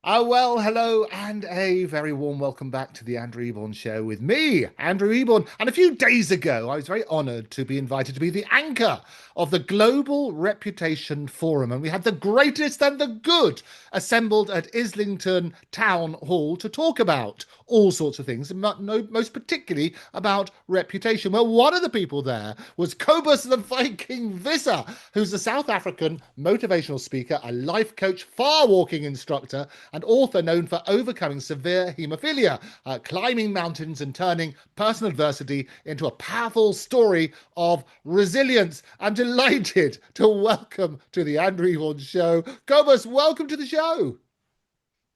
Well, hello, and a very warm welcome back to the Andrew Eborn Show with me, Andrew Eborn. And a few days ago, I was very honoured to be invited to be the anchor of the Global Reputation Forum. And we had the greatest and the good assembled at Islington Town Hall to talk about all sorts of things, and most particularly about reputation. Well, one of the people there was Cobus the Viking Visser, who's a South African motivational speaker, a life coach, far walking instructor, and author known for overcoming severe haemophilia, climbing mountains and turning personal adversity into a powerful story of resilience. I'm delighted to welcome to the Andrew Eborn Show. Cobus, welcome to the show.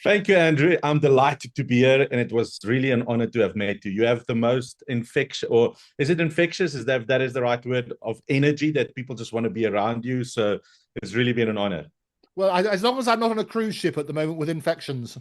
Thank you, Andrew. I'm delighted to be here, and it was really an honor to have met you. You have the most infectious, or is it infectious? Is that is the right word, of energy that people just want to be around you? So it's really been an honor. Well, as long as I'm not on a cruise ship at the moment with infections.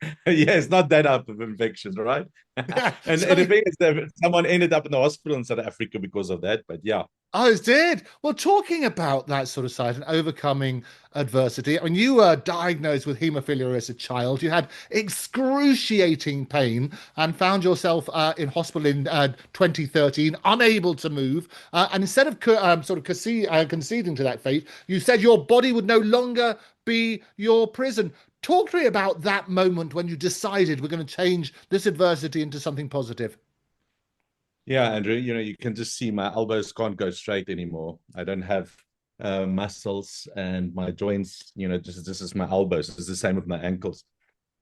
Yeah, it's not that up of infections, right? Yeah, And the thing is that someone ended up in the hospital in South Africa because of that. But yeah, oh, it did. Well, talking about that sort of side and overcoming adversity, I mean, you were diagnosed with haemophilia as a child. You had excruciating pain and found yourself in hospital in 2013, unable to move. And instead of conceding to that fate, you said your body would no longer be your prison. Talk to me about that moment when you decided we're going to change this adversity into something positive. yeah, Andrew. You can just see my elbows can't go straight anymore. I don't have muscles, and my joints. Just this is my elbows. It's the same with my ankles.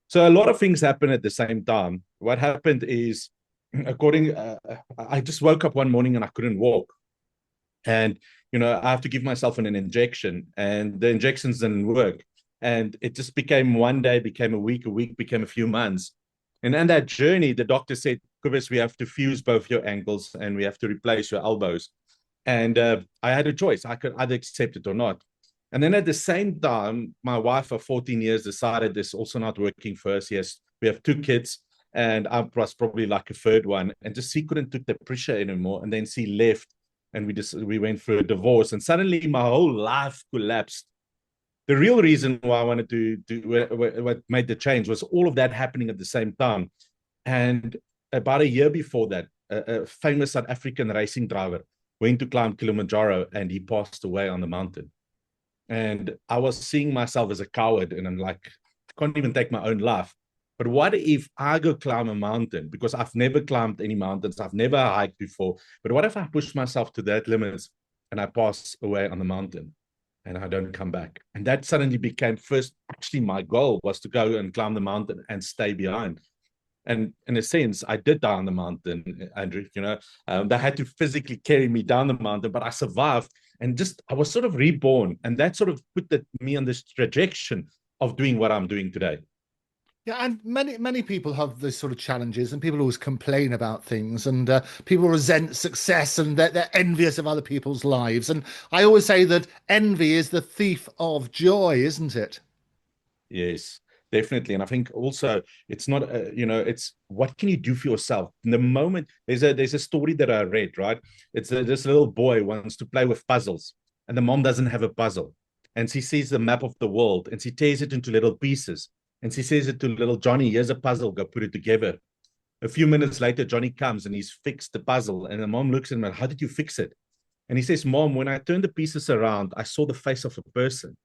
So a lot of things happen at the same time. What happened is, I just woke up one morning and I couldn't walk, and I have to give myself an injection, and the injections didn't work, and it just became one day, became a week became a few months, and in that journey, the doctor said, "Cobus, we have to fuse both your ankles and we have to replace your elbows." And I had a choice. I could either accept it or not. And then at the same time, my wife of 14 years decided this also not working for us. Yes, we have two kids, and I was probably like a third one. And just she couldn't take the pressure anymore. And then she left, and we went through a divorce. And suddenly my whole life collapsed. The real reason why I wanted to do what made the change was all of that happening at the same time. And about a year before that, a famous South African racing driver went to climb Kilimanjaro, and he passed away on the mountain. And I was seeing myself as a coward, and I'm like, I can't even take my own life. But what if I go climb a mountain? Because I've never climbed any mountains, I've never hiked before. But what if I push myself to that limits and I pass away on the mountain and I don't come back? And that suddenly became first, actually, my goal was to go and climb the mountain and stay behind. And in a sense, I did die on the mountain, Andrew. They had to physically carry me down the mountain, but I survived, and just I was sort of reborn, and that sort of me on this trajectory of doing what I'm doing today. Yeah, and many people have these sort of challenges, and people always complain about things, and people resent success, and they're envious of other people's lives. And I always say that envy is the thief of joy, isn't it? Yes, definitely. And I think also it's not, it's what can you do for yourself? In the moment, there's a story that I read, right? This little boy wants to play with puzzles, and the mom doesn't have a puzzle. And she sees the map of the world, and she tears it into little pieces. And she says it to little Johnny, here's a puzzle, go put it together. A few minutes later, Johnny comes and he's fixed the puzzle. And the mom looks at him and, how did you fix it? And he says, Mom, when I turned the pieces around, I saw the face of a person.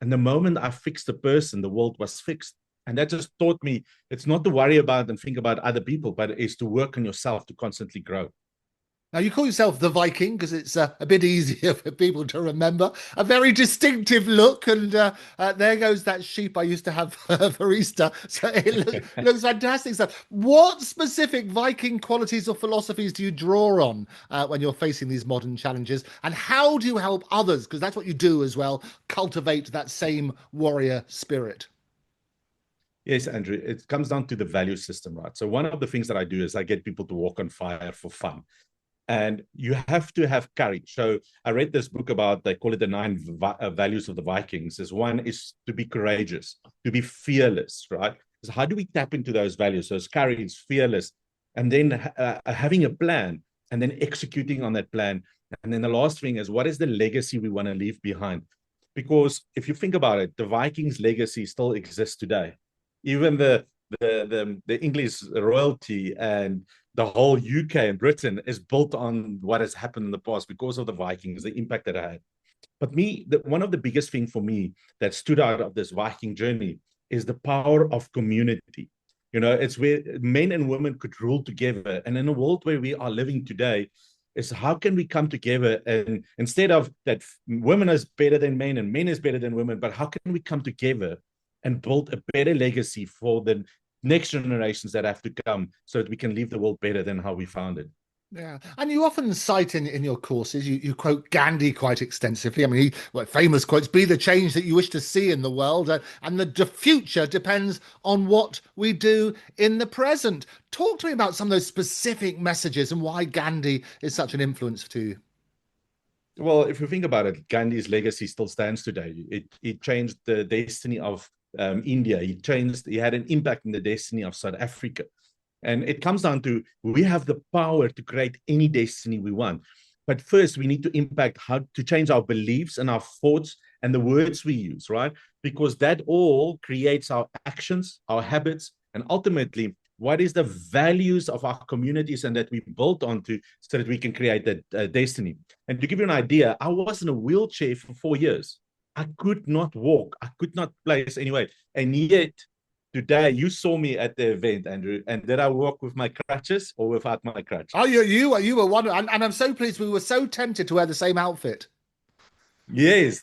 And the moment I fixed the person, the world was fixed. And that just taught me it's not to worry about and think about other people, but it's to work on yourself to constantly grow. Now, you call yourself the Viking because it's a bit easier for people to remember. A very distinctive look, and there goes that sheep I used to have for Easter. So looks fantastic stuff. What specific Viking qualities or philosophies do you draw on when you're facing these modern challenges, and how do you help others? Because that's what you do as well, cultivate that same warrior spirit. Yes, Andrew, it comes down to the value system, right? So one of the things that I do is I get people to walk on fire for fun. And you have to have courage. So I read this book about, they call it the nine values of the Vikings. Is one is to be courageous, to be fearless, right? So how do we tap into those values? So it's courage, fearless, and then having a plan, and then executing on that plan. And then the last thing is, what is the legacy we want to leave behind? Because if you think about it, the Vikings' legacy still exists today. Even the English royalty and the whole UK and Britain is built on what has happened in the past because of the Vikings, the impact that it had. But one of the biggest thing for me that stood out of this Viking journey is the power of community. It's where men and women could rule together. And in a world where we are living today, is how can we come together, and instead of that women is better than men and men is better than women, but how can we come together and build a better legacy for the next generations that have to come so that we can leave the world better than how we found it. Yeah, and you often cite in your courses, you quote Gandhi quite extensively. I mean, famous quotes, be the change that you wish to see in the world, and the future depends on what we do in the present. Talk to me about some of those specific messages and why Gandhi is such an influence to you. Well, if you think about it, Gandhi's legacy still stands today. It changed the destiny of India. He had an impact in the destiny of South Africa. And it comes down to we have the power to create any destiny we want. But first, we need to impact how to change our beliefs and our thoughts and the words we use, right? Because that all creates our actions, our habits, and ultimately, what is the values of our communities and that we built onto so that we can create that destiny. And to give you an idea, I was in a wheelchair for 4 years. I could not walk. I could not place anyway. And yet, today, you saw me at the event, Andrew, and did I walk with my crutches or without my crutch? Oh, you were one, and I'm so pleased. We were so tempted to wear the same outfit. Yes,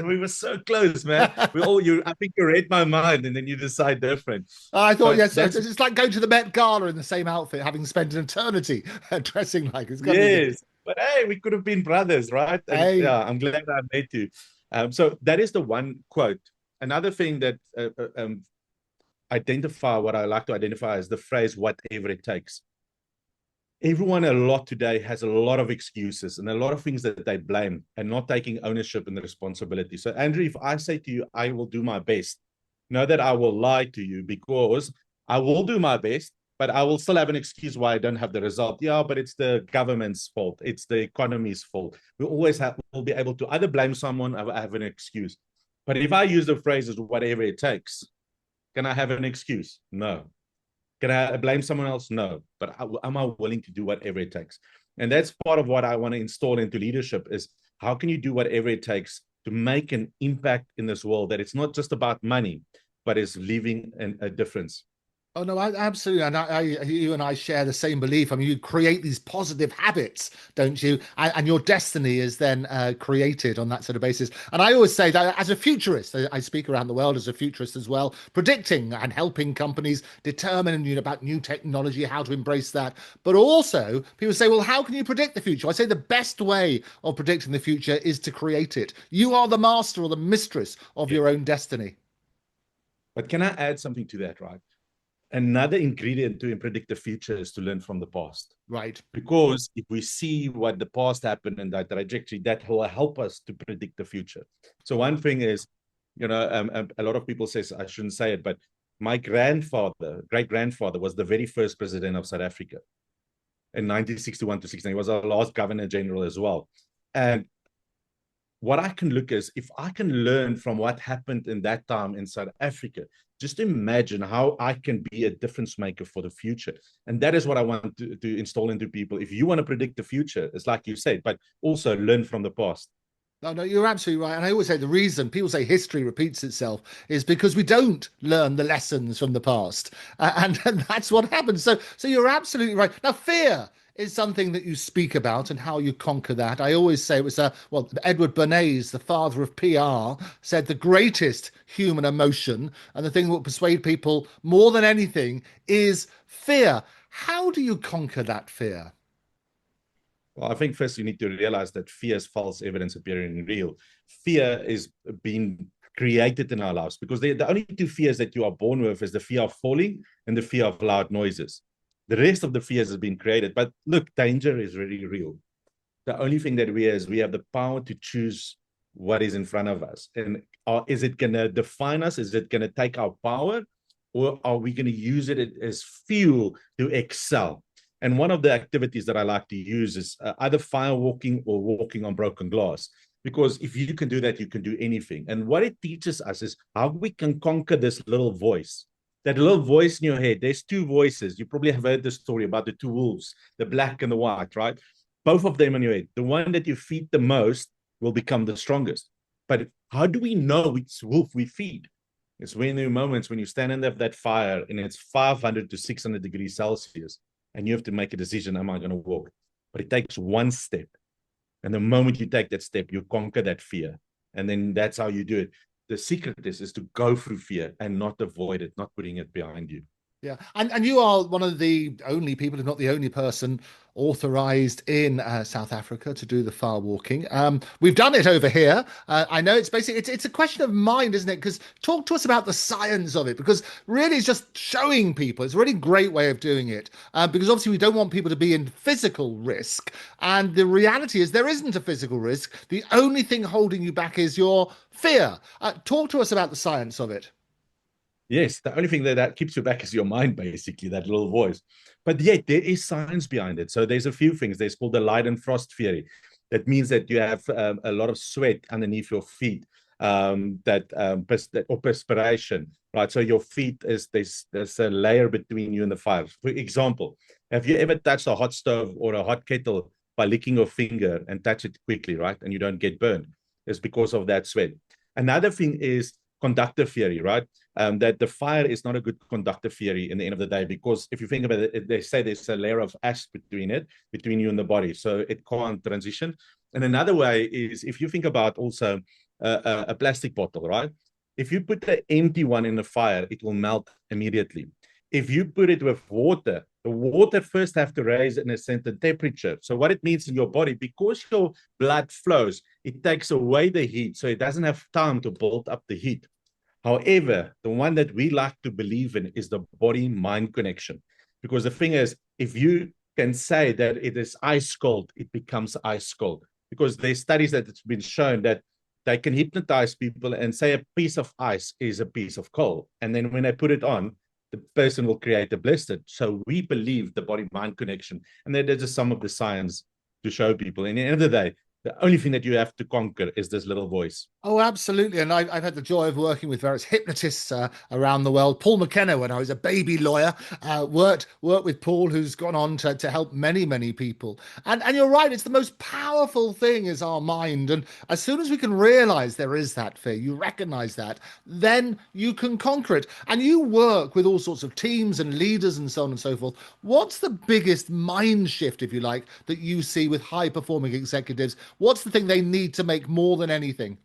we were so close, man. I think you read my mind, and then you decide different. I thought, But yes, that's it's like going to the Met Gala in the same outfit, having spent an eternity dressing like it's got to be good. yes. But hey, we could have been brothers, right? And Hey, yeah, I'm glad I met you. So that is the one quote. Another thing that identify what I like to identify is the phrase "whatever it takes." Everyone a lot today has a lot of excuses and a lot of things that they blame and not taking ownership and the responsibility. So, Andrew, if I say to you, I will do my best, know that I will lie to you because I will do my best, but I will still have an excuse why I don't have the result. Yeah, but it's the government's fault. It's the economy's fault. We'll be able to either blame someone or have an excuse. But if I use the phrases, whatever it takes, can I have an excuse? No. Can I blame someone else? No. But am I willing to do whatever it takes? And that's part of what I want to install into leadership is how can you do whatever it takes to make an impact in this world that it's not just about money, but it's leaving a difference. oh no, absolutely, and you and I share the same belief. I mean, you create these positive habits, don't you? And your destiny is then created on that sort of basis. And I always say that as a futurist, I speak around the world as a futurist as well, predicting and helping companies determine, about new technology, how to embrace that. But also, people say, well, how can you predict the future? I say the best way of predicting the future is to create it. You are the master or the mistress of Yeah. your own destiny. But can I add something to that, right? Another ingredient to predict the future is to learn from the past. Right. Because if we see what the past happened and that trajectory, that will help us to predict the future. So one thing is, a lot of people say, I shouldn't say it, but my great grandfather, was the very first president of South Africa in 1961 to 16. He was our last governor general as well. And what I can look is if I can learn from what happened in that time in South Africa, just imagine how I can be a difference maker for the future. And that is what I want to install into people. If you want to predict the future, it's like you said, but also learn from the past. No, no, you're absolutely right. And I always say the reason people say history repeats itself is because we don't learn the lessons from the past. And that's what happens. So you're absolutely right. Now, fear is something that you speak about and how you conquer that. I always say it was, Edward Bernays, the father of PR, said the greatest human emotion and the thing that will persuade people more than anything is fear. How do you conquer that fear? Well, I think first you need to realize that fear is false evidence appearing real. Fear is being created in our lives because the only two fears that you are born with is the fear of falling and the fear of loud noises. The rest of the fears has been created. But look, danger is really real. The only thing that we have the power to choose what is in front of us. And is it going to define us? Is it going to take our power? Or are we going to use it as fuel to excel? And one of the activities that I like to use is either firewalking or walking on broken glass. Because if you can do that, you can do anything. And what it teaches us is how we can conquer this little voice. That little voice in your head, there's two voices. You probably have heard the story about the two wolves, the black and the white, right? Both of them in your head. The one that you feed the most will become the strongest. But how do we know which wolf we feed? It's when there are moments when you stand under that fire and it's 500 to 600 degrees Celsius and you have to make a decision, am I going to walk? But it takes one step. And the moment you take that step, you conquer that fear. And then that's how you do it. The secret is to go through fear and not avoid it, not putting it behind you. Yeah, and you are one of the only people, if not the only person, authorized in South Africa to do the far walking. We've done it over here. I know it's basically it's a question of mind, isn't it? Because talk to us about the science of it, because really it's just showing people. It's a really great way of doing it. Because obviously we don't want people to be in physical risk, and the reality is there isn't a physical risk. The only thing holding you back is your fear. Talk to us about the science of it. Yes, the only thing that keeps you back is your mind, basically, that little voice. But yet, there is science behind it. So there's a few things. There's called the light and frost theory. That means that you have a lot of sweat underneath your feet, or perspiration, right? So your feet there's a layer between you and the fire. For example, have you ever touched a hot stove or a hot kettle by licking your finger and touch it quickly, right? And you don't get burned. It's because of that sweat. Another thing is conductor theory, right? That the fire is not a good conductor theory in the end of the day, because if you think about it, they say there's a layer of ash between you and the body, so it can't transition. And another way is if you think about also a plastic bottle, right? If you put the empty one in the fire, it will melt immediately. If you put it with water, the water first have to raise in a certain temperature. So what it means in your body, because your blood flows, it takes away the heat, so it doesn't have time to build up the heat. However, the one that we like to believe in is the body-mind connection. Because the thing is, if you can say that it is ice cold, it becomes ice cold. Because there's studies that it's been shown that they can hypnotize people and say a piece of ice is a piece of coal. And then when they put it on, the person will create a blister. So we believe the body-mind connection. And that is just some of the science to show people. And at the end of the day, the only thing that you have to conquer is this little voice. Oh, absolutely. And I've had the joy of working with various hypnotists around the world. Paul McKenna, when I was a baby lawyer, worked with Paul, who's gone on to help many, many people. And you're right, it's the most powerful thing is our mind. And as soon as we can realize there is that fear, you recognize that, then you can conquer it. And you work with all sorts of teams and leaders and so on and so forth. What's the biggest mind shift, if you like, that you see with high performing executives? What's the thing they need to make more than anything?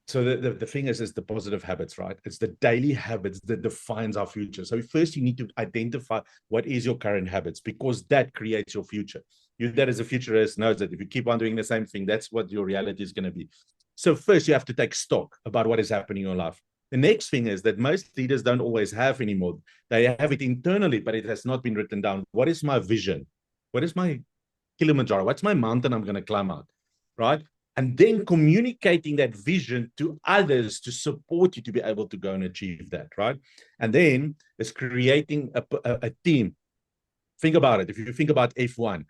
So the thing is the positive habits, right? It's the daily habits that defines our future. So first you need to identify what is your current habits, because that creates your future. You that as a futurist knows that if you keep on doing the same thing, that's what your reality is going to be. So first you have to take stock about what is happening in your life. The next thing is that most leaders don't always have anymore. They have it internally, but it has not been written down. What is my vision? What is my Kilimanjaro? What's my mountain I'm going to climb out? Right? And then communicating that vision to others to support you to be able to go and achieve that, right? And then it's creating a team. Think about it. If you think about F1,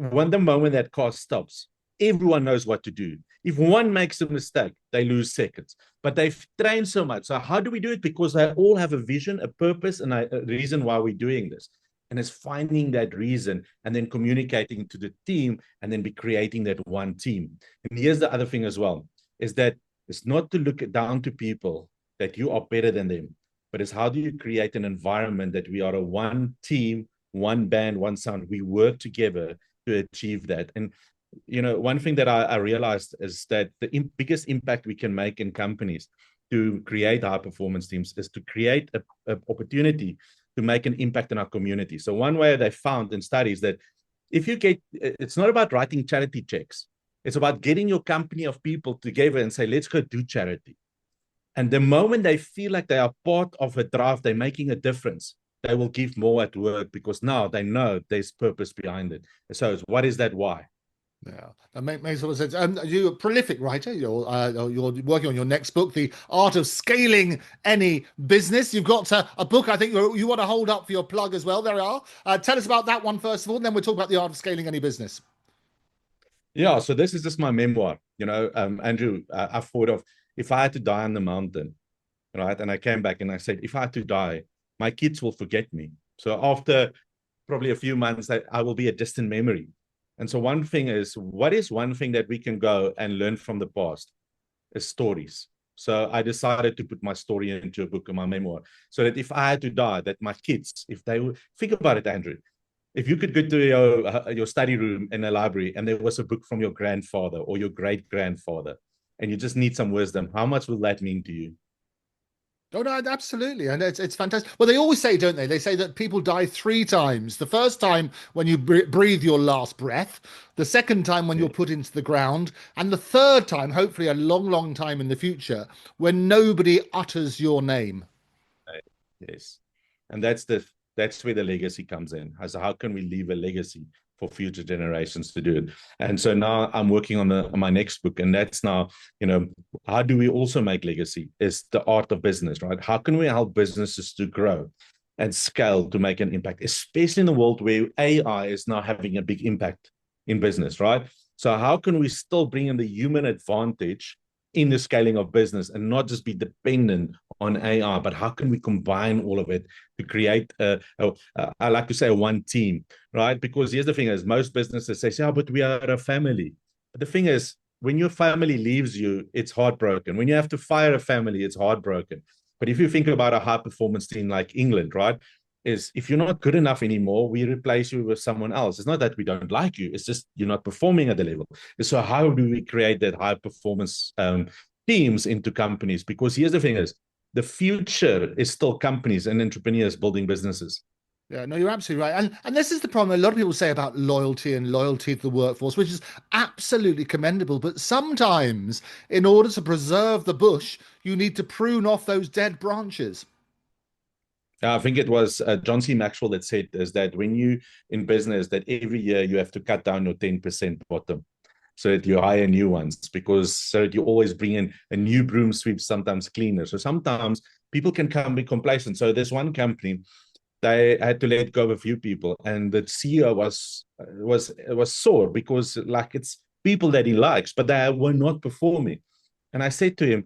when the moment that car stops, everyone knows what to do. If one makes a mistake, they lose seconds. But they've trained so much. So how do we do it? Because they all have a vision, a purpose, and a reason why we're doing this. And it's finding that reason and then communicating to the team and then be creating that one team. And here's the other thing as well, is that it's not to look down to people that you are better than them, but it's how do you create an environment that we are a one team, one band, one sound. We work together to achieve that. And, you know, one thing that I realized is that the biggest impact we can make in companies to create high performance teams is to create an opportunity to make an impact in our community. So one way they found in studies that if you get, it's not about writing charity checks. It's about getting your company of people together and say, let's go do charity. And the moment they feel like they are part of a drive, they're making a difference, they will give more at work because now they know there's purpose behind it. So what is that why? Yeah, that makes a lot of sense. You're a prolific writer. You're working on your next book, The Art of Scaling Any Business. You've got a book I think you want to hold up for your plug as well. There we are. Tell us about that one first of all, and then we'll talk about The Art of Scaling Any Business. Yeah, so this is just my memoir. Andrew, I thought of if I had to die on the mountain, right? And I came back and I said, if I had to die, my kids will forget me. So after probably a few months, I will be a distant memory. And so one thing is, what is one thing that we can go and learn from the past? Is stories. So I decided to put my story into a book in my memoir, so that if I had to die, that my kids, if they would think about it, Andrew, if you could go to your study room in a library and there was a book from your grandfather or your great grandfather, and you just need some wisdom, how much will that mean to you? Oh no, absolutely, and it's fantastic. Well, they always say, don't they? They say that people die three times. The first time when you breathe your last breath, the second time when you're Yeah. put into the ground, and the third time, hopefully a long, long time in the future, when nobody utters your name. Yes. And that's where the legacy comes in. As how can we leave a legacy for future generations to do it? And so now I'm working on my next book, and that's now, how do we also make legacy? Is the art of business, right? How can we help businesses to grow and scale to make an impact, especially in a world where AI is now having a big impact in business, right? So how can we still bring in the human advantage in the scaling of business and not just be dependent on AI, but how can we combine all of it to create I like to say a one team, right? Because here's the thing is most businesses say, yeah, but we are a family. But the thing is, when your family leaves you, it's heartbroken. When you have to fire a family, it's heartbroken. But if you think about a high performance team like England, right? Is if you're not good enough anymore, we replace you with someone else. It's not that we don't like you, it's just you're not performing at the level. So how do we create that high performance teams into companies? Because here's the thing is, the future is still companies and entrepreneurs building businesses. Yeah, no, you're absolutely right. And this is the problem a lot of people say about loyalty and loyalty to the workforce, which is absolutely commendable. But sometimes, in order to preserve the bush, you need to prune off those dead branches. I think it was John C. Maxwell that said is that when you in business, that every year you have to cut down your 10% bottom so that you hire new ones, because so that you always bring in a new broom sweep, sometimes cleaner. So sometimes people can come be complacent. So there's one company, they had to let go of a few people, and the CEO was sore because like it's people that he likes, but they were not performing. And I said to him,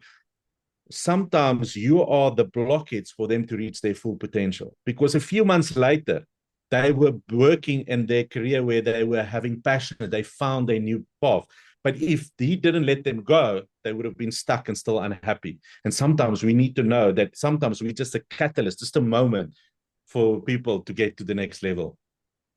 sometimes you are the blockades for them to reach their full potential, because a few months later they were working in their career where they were having passion, they found a new path. But if he didn't let them go, they would have been stuck and still unhappy. And sometimes we need to know that sometimes we're just a catalyst, just a moment for people to get to the next level.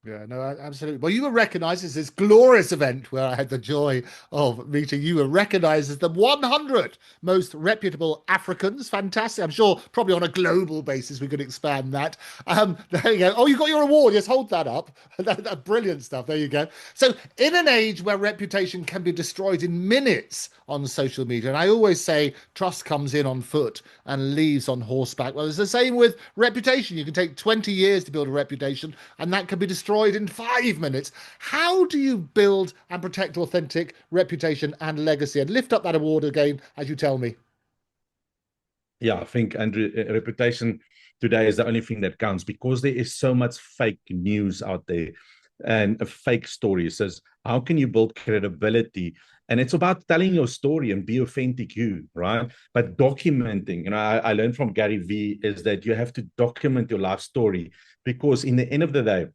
Yeah, no, absolutely. Well, you were recognized as this glorious event where I had the joy of meeting you. Were recognized as the 100 most reputable Africans. Fantastic. I'm sure probably on a global basis we could expand that. There you go. Oh, you got your award. Yes, hold that up. Brilliant stuff. There you go. So, in an age where reputation can be destroyed in minutes on social media, and I always say trust comes in on foot and leaves on horseback. Well, it's the same with reputation. You can take 20 years to build a reputation, and that can be destroyed in 5 minutes. How do you build and protect authentic reputation and legacy? And lift up that award again as you tell me. Yeah, I think, Andrew, reputation today is the only thing that counts, because there is so much fake news out there and a fake story. It says, how can you build credibility? And it's about telling your story and be authentic you, right? But documenting, I learned from Gary Vee is that you have to document your life story, because in the end of the day,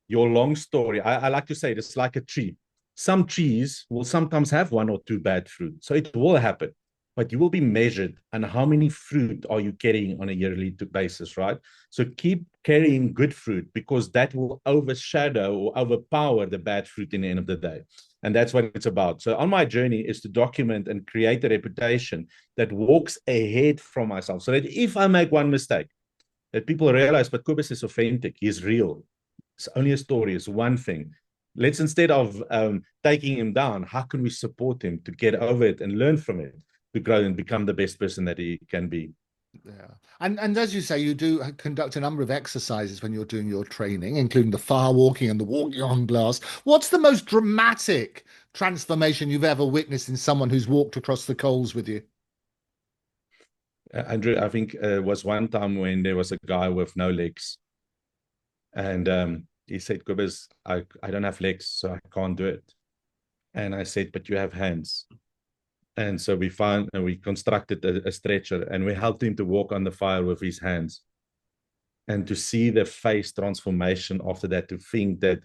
your long story, I like to say it's like a tree. Some trees will sometimes have one or two bad fruit. So it will happen, but you will be measured on how many fruit are you getting on a yearly basis, right? So keep carrying good fruit, because that will overshadow or overpower the bad fruit in the end of the day. And that's what it's about. So on my journey is to document and create a reputation that walks ahead from myself, so that if I make one mistake, that people realize, but Cobus is authentic, he's real. It's only a story, it's one thing. Let's, instead of taking him down, how can we support him to get over it and learn from it, to grow and become the best person that he can be? Yeah. And as you say, you do conduct a number of exercises when you're doing your training, including the fire walking and the walking on glass. What's the most dramatic transformation you've ever witnessed in someone who's walked across the coals with you? Andrew, I think was one time when there was a guy with no legs, and he said, Cobus, I don't have legs, so I can't do it. And I said, but you have hands. And so we found and we constructed a stretcher and we helped him to walk on the fire with his hands. And to see the face transformation after that, to think that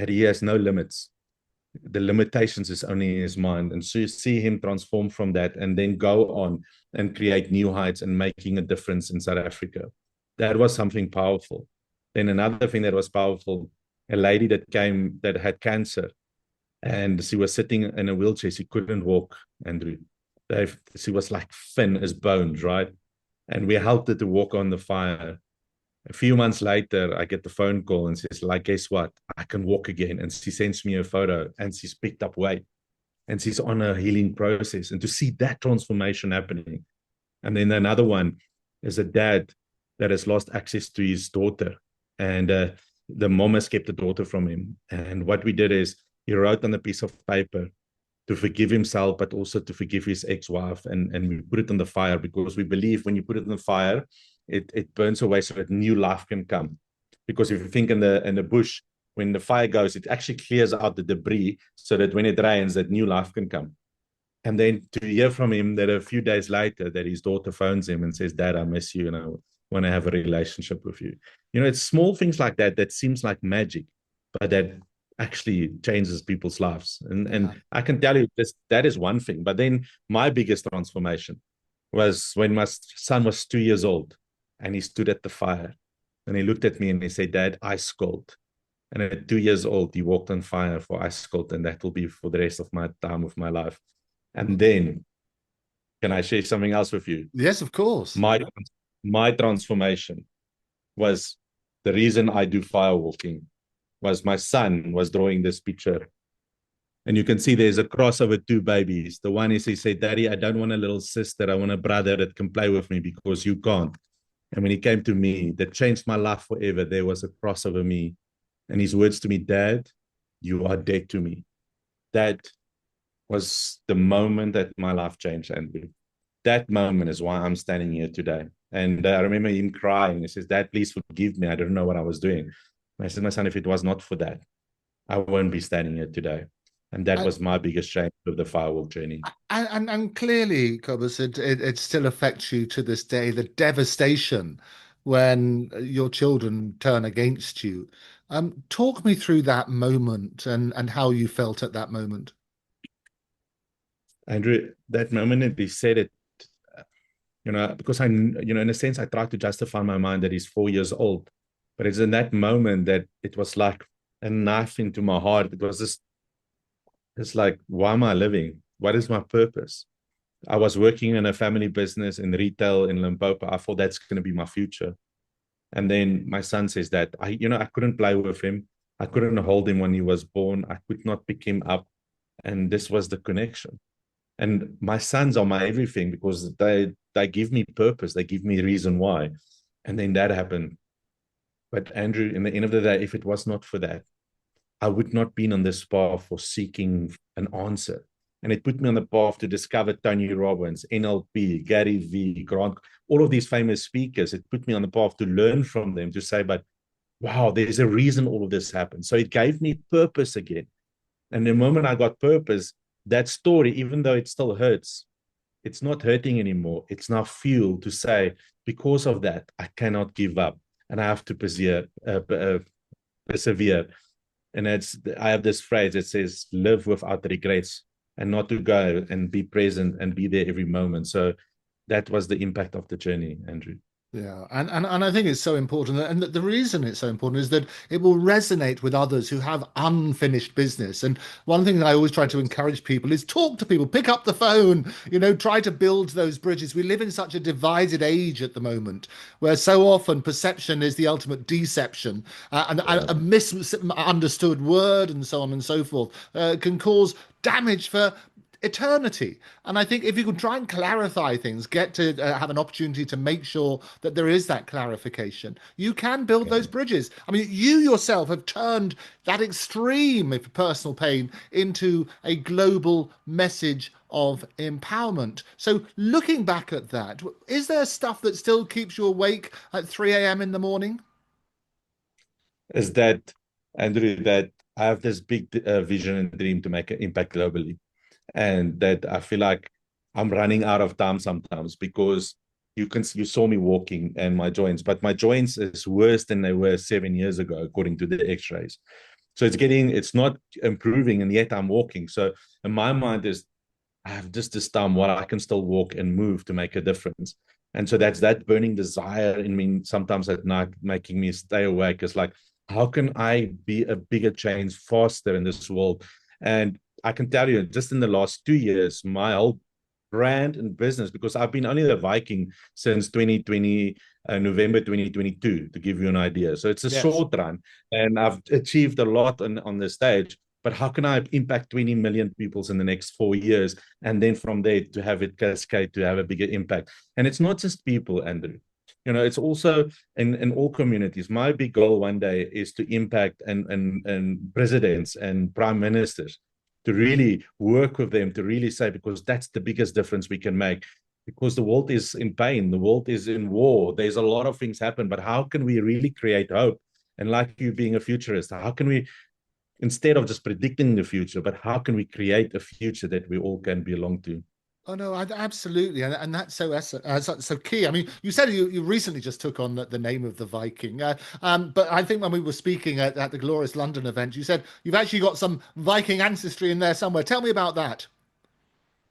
he has no limits. The limitations is only in his mind. And so you see him transform from that and then go on and create new heights and making a difference in South Africa. That was something powerful. Then another thing that was powerful, a lady that came that had cancer and she was sitting in a wheelchair. She couldn't walk, Andrew. She was like thin as bones, right? And we helped her to walk on the fire. A few months later, I get the phone call and says, like, guess what? I can walk again. And she sends me a photo and she's picked up weight and she's on a healing process. And to see that transformation happening. And then another one is a dad that has lost access to his daughter. And the mom has kept the daughter from him. And what we did is he wrote on a piece of paper to forgive himself, but also to forgive his ex-wife. And we put it on the fire because we believe when you put it on the fire, it burns away so that new life can come. Because if you think in the bush, when the fire goes, it actually clears out the debris so that when it rains, that new life can come. And then to hear from him that a few days later that his daughter phones him and says, Dad, I miss you and I want to have a relationship with you. You know, it's small things like that that seems like magic, but that actually changes people's lives. And I can tell you this, that is one thing. But then my biggest transformation was when my son was 2 years old and he stood at the fire and he looked at me and he said, Dad, ice cold. And at 2 years old, he walked on fire for ice cold, and that will be for the rest of my time of my life. And then, can I share something else with you? Yes, of course. My transformation was the reason I do firewalking was my son was drawing this picture. And you can see there's a cross over two babies. The one is he said, Daddy, I don't want a little sister. I want a brother that can play with me because you can't. And when he came to me, that changed my life forever. There was a cross over me. And his words to me, Dad, you are dead to me. That was the moment that my life changed, Andrew. That moment is why I'm standing here today. And I remember him crying. He says, Dad, please forgive me. I don't know what I was doing. And I said, my son, if it was not for that, I won't be standing here today. And that was my biggest change of the firewalk journey. And clearly, Cobus, it still affects you to this day, the devastation when your children turn against you. Talk me through that moment and how you felt at that moment. Andrew, that moment that he said it, because in a sense, I tried to justify my mind that he's 4 years old. But it's in that moment that it was like a knife into my heart. It was just, it's like, why am I living? What is my purpose? I was working in a family business in retail in Limpopo. I thought that's going to be my future. And then my son says that I couldn't play with him. I couldn't hold him when he was born. I could not pick him up. And this was the connection. And my sons are my everything because they give me purpose. They give me reason why. And then that happened. But Andrew, in the end of the day, if it was not for that, I would not been on this path for seeking an answer. And it put me on the path to discover Tony Robbins, NLP, Gary V, Grant, all of these famous speakers. It put me on the path to learn from them, to say, but wow, there's a reason all of this happened. So it gave me purpose again. And the moment I got purpose, that story, even though it still hurts, it's not hurting anymore. It's now fuel to say, because of that, I cannot give up and I have to persevere. And I have this phrase that says, live without regrets and not to go and be present and be there every moment. So that was the impact of the journey, Andrew. Yeah, and I think it's so important, and the reason it's so important is that it will resonate with others who have unfinished business. And one thing that I always try to encourage people is talk to people, pick up the phone, try to build those bridges. We live in such a divided age at the moment, where so often perception is the ultimate deception, and Yeah. a misunderstood word and so on and so forth can cause damage for eternity. And I think if you can try and clarify things, get to have an opportunity to make sure that there is that clarification, you can build Yeah. those bridges. I mean, you yourself have turned that extreme of personal pain into a global message of empowerment. So looking back at that, is there stuff that still keeps you awake at 3 a.m. in the morning? Is that, Andrew, that I have this big vision and dream to make an impact globally, and that I feel like I'm running out of time sometimes because you saw me walking and my joints, but my joints is worse than they were 7 years ago according to the X-rays. So it's not improving, and yet I'm walking. So in my mind is I have just this time while I can still walk and move to make a difference. And so that's that burning desire in me sometimes at night, making me stay awake. It's like, how can I be a bigger change faster in this world? And I can tell you, just in the last 2 years, my whole brand and business, because I've been only the Viking since 2020, November 2022, to give you an idea. So it's a Yes. short run, and I've achieved a lot on the stage. But how can I impact 20 million people in the next 4 years? And then from there to have it cascade to have a bigger impact. And it's not just people, Andrew. It's also in all communities. My big goal one day is to impact and presidents and prime ministers, to really work with them, to really say, because that's the biggest difference we can make. Because the world is in pain, the world is in war. There's a lot of things happen, but how can we really create hope? And like you being a futurist, how can we, instead of just predicting the future, but how can we create a future that we all can belong to? Oh no, absolutely, and that's so key. I mean, you said you recently just took on the name of the Viking, but I think when we were speaking at the Glorious London event, you said you've actually got some Viking ancestry in there somewhere. Tell me about that.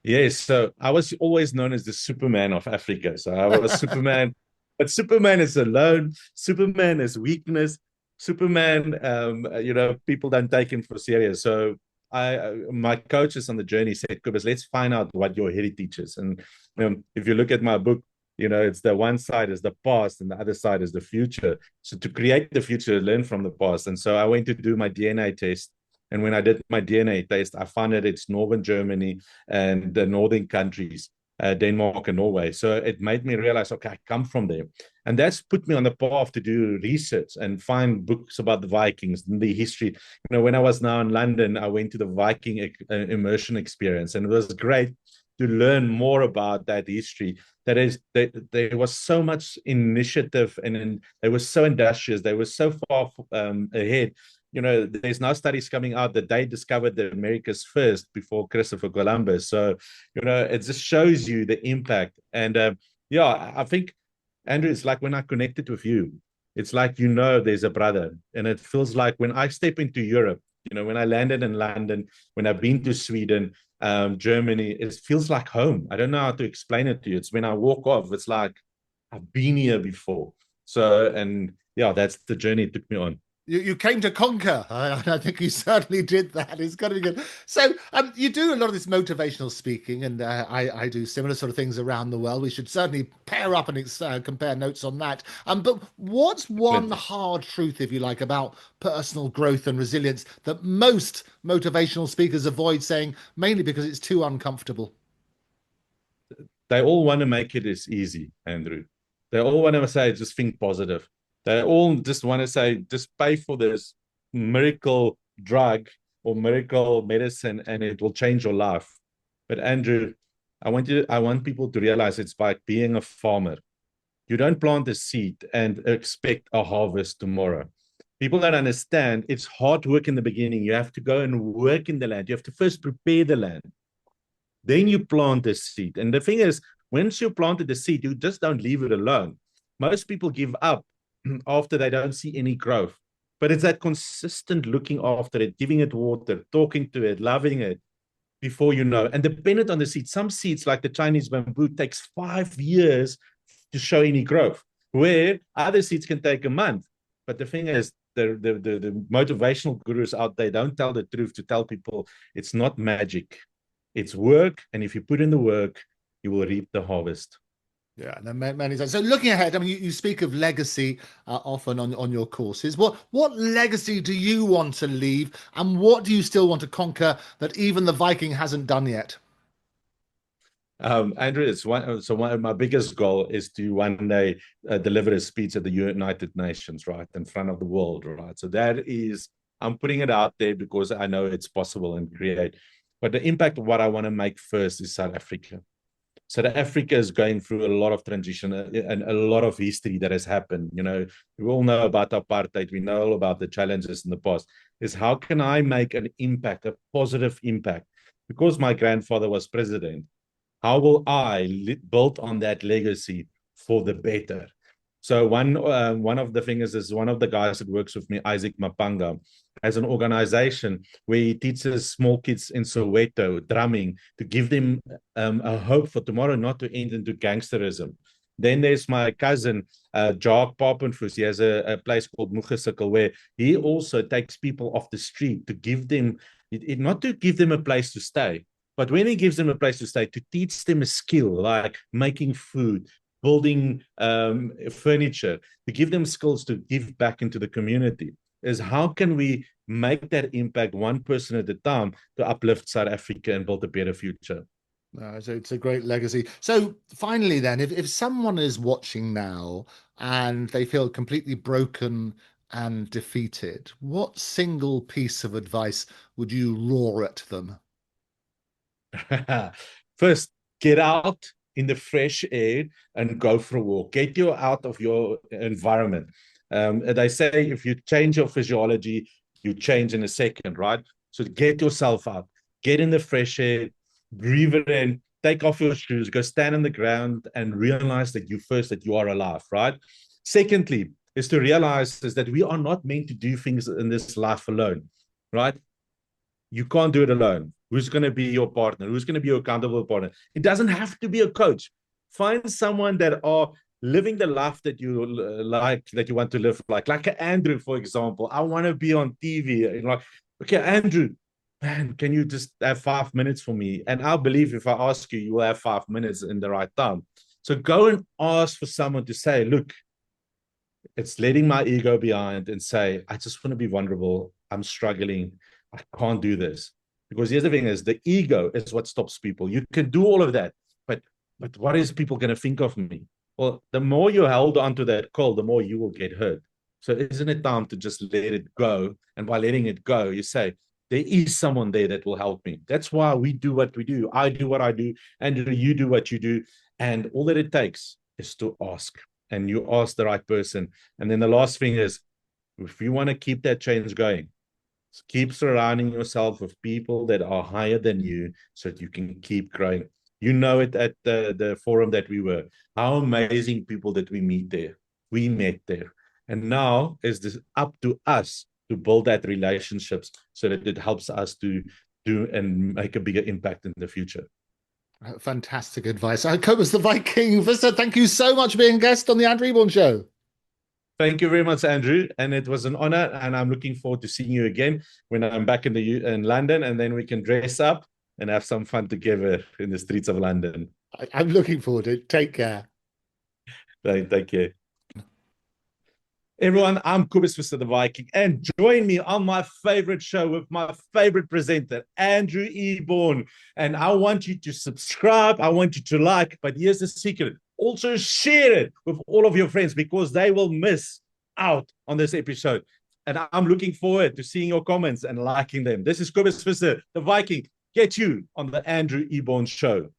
Yes, so I was always known as the Superman of Africa. So I was Superman, but Superman is alone. Superman is weakness. Superman, people don't take him for serious. So my coaches on the journey said, Cobus, let's find out what your heritage is. And if you look at my book, it's the one side is the past and the other side is the future. So to create the future, learn from the past. And so I went to do my DNA test. And when I did my DNA test, I found that it's Northern Germany and the northern countries, Denmark and Norway. So it made me realize, okay, I come from there. And that's put me on the path to do research and find books about the Vikings and the history. When I was now in London, I went to the Viking immersion experience, and it was great to learn more about that history. There was so much initiative, and they were so industrious. They were so far ahead. There's now studies coming out that they discovered the Americas first before Christopher Columbus. So, it just shows you the impact. And I think, Andrew, it's like when I connected with you, it's like, there's a brother. And it feels like when I step into Europe, when I landed in London, when I've been to Sweden, Germany, it feels like home. I don't know how to explain it to you. It's when I walk off, it's like I've been here before. So, and yeah, that's the journey it took me on. You came to conquer. I think you certainly did that. It's got to be good. So, you do a lot of this motivational speaking, and I do similar sort of things around the world. We should certainly pair up and compare notes on that. But what's one Definitely. hard truth, if you like, about personal growth and resilience that most motivational speakers avoid saying, mainly because it's too uncomfortable? They all want to make it as easy, Andrew. They all want to say, just think positive. They all just want to say, just pay for this miracle drug or miracle medicine and it will change your life. But Andrew, I want people to realize it's like being a farmer. You don't plant a seed and expect a harvest tomorrow. People don't understand it's hard work in the beginning. You have to go and work in the land. You have to first prepare the land. Then you plant the seed. And the thing is, once you planted the seed, you just don't leave it alone. Most people give up after they don't see any growth. But it's that consistent looking after it, giving it water, talking to it, loving it before you know. And dependent on the seed, some seeds like the Chinese bamboo takes 5 years to show any growth, where other seeds can take a month. But the thing is, the motivational gurus out there don't tell the truth to tell people it's not magic. It's work, and if you put in the work, you will reap the harvest. Yeah, and then many times. So looking ahead, I mean, you speak of legacy often on your courses. What legacy do you want to leave, and what do you still want to conquer that even the Viking hasn't done yet? Andrew, one of my biggest goal is to one day deliver a speech at the United Nations, right, in front of the world, right. So that is, I'm putting it out there because I know it's possible and create. But the impact of what I want to make first is South Africa. South Africa is going through a lot of transition and a lot of history that has happened. We all know about apartheid. We know all about the challenges in the past. Is how can I make an impact, a positive impact? Because my grandfather was president, how will I build on that legacy for the better? So one of the things is one of the guys that works with me, Isaac Mapanga, has an organization where he teaches small kids in Soweto drumming to give them a hope for tomorrow, not to end into gangsterism. Then there's my cousin, Jacques Papenfuss. He has a place called Mugesikkel where he also takes people off the street to give them, not to give them a place to stay, but when he gives them a place to stay, to teach them a skill like making food, building furniture, to give them skills to give back into the community. Is how can we make that impact one person at a time to uplift South Africa and build a better future? So it's a great legacy. So finally, then, if someone is watching now and they feel completely broken and defeated, what single piece of advice would you roar at them? First, get out in the fresh air and go for a walk. Get you out of your environment. They say if you change your physiology, you change in a second, right? So get yourself out, get in the fresh air, breathe it in, take off your shoes, go stand on the ground and realize that you are alive, right? Secondly, is to realize is that we are not meant to do things in this life alone, right? You can't do it alone. Who's going to be your partner? Who's going to be your accountable partner? It doesn't have to be a coach. Find someone that are living the life that you like, that you want to live like Andrew, for example. I want to be on TV. Like, okay, Andrew, man, can you just have 5 minutes for me? And I'll believe if I ask you, you will have 5 minutes in the right time. So go and ask for someone to say, look, it's letting my ego behind and say, I just want to be vulnerable. I'm struggling. I can't do this. Because here's the thing is the ego is what stops people. You can do all of that, but what is people going to think of me? Well, the more you hold on to that call, the more you will get hurt. So isn't it time to just let it go? And by letting it go, you say, there is someone there that will help me. That's why we do what we do. I do what I do, and you do what you do. And all that it takes is to ask. And you ask the right person. And then the last thing is, if you want to keep that change going, keep surrounding yourself with people that are higher than you so that you can keep growing. You know it at the forum that we were. How amazing people that we meet there. We met there. And now is this up to us to build that relationships so that it helps us to do and make a bigger impact in the future. Fantastic advice. Cobus the Viking. Visser, thank you so much for being a guest on the Andrew Eborn Show. Thank you very much, Andrew. And it was an honor. And I'm looking forward to seeing you again when I'm back in London. And then we can dress up and have some fun together in the streets of London. I'm looking forward to it. Take care. Thank you. Everyone, I'm Cobus the Viking, and join me on my favorite show with my favorite presenter, Andrew Eborn. And I want you to subscribe, I want you to like, but here's the secret. Also share it with all of your friends because they will miss out on this episode. And I'm looking forward to seeing your comments and liking them. This is Cobus the Viking. Get you on the Andrew Eborn Show.